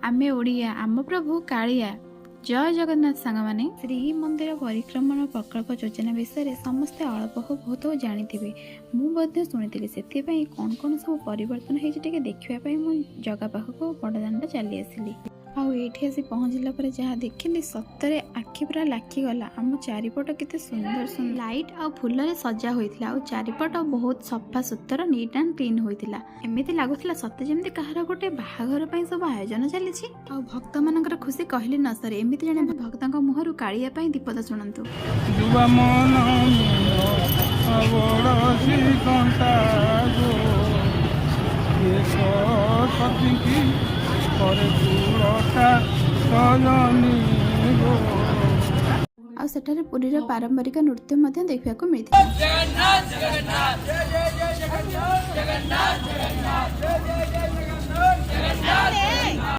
आमे ओडिया आम प्रभु कालिया। जय जगन्नाथ सांग माने श्रीमंदिर परिक्रमण प्रकल्प योजना विषय समस्ते अल्प हो बहुत जानी मुझे शुणी से कौन कौन सब परिवर्तन होती देखा मुझे जगह पाखक बड़दान चली आसली आठी आसी पहुँचला पर जहाँ देखिली सतरे आखि पूरा लाखीगला। आम चारिपट केते सुंदर सुंदर लाइट आ फूल सजा होता और चारिपट बहुत सफा सुतरा नीट एंड क्लीन होता। एमती लगुला सते जमी कहार गोटे बाहाघर सब आयोजन चली भक्त मान खुशी कहले न सर। एमती जड़े भक्त मुहर कालिया दीपद शुणु। आ सेठारे पुरीर पारंपरिक नृत्य देखा मिलता।